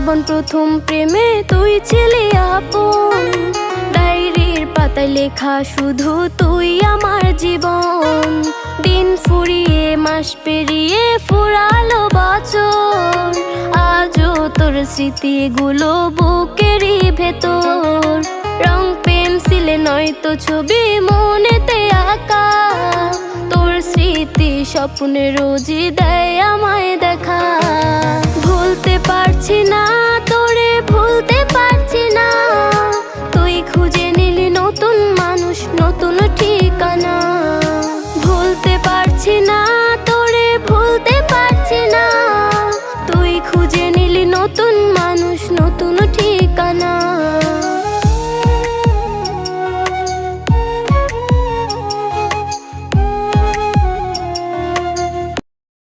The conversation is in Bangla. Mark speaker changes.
Speaker 1: জীবন প্রথম প্রেমে তুই ছিলি আপন, ডায়েরির পাতায় লেখা শুধু তুই আমার জীবন। দিন ফুরিয়ে মাস পেরিয়ে ফুরালো বছর, আজও তোর স্মৃতিগুলো বুকেরই ভেতর। রং পেন্সিলে নয়তো ছবি মনেতে আঁকা, তোর স্মৃতি স্বপ্নে রোজই দেয় আমায় দেখা। ভুলতে পারছি না তোরে, ভুলতে পারছি না, তুই খুঁজে নিলি নতুন মানুষ, নতুন ঠিকানা। ভুলতে পারছি না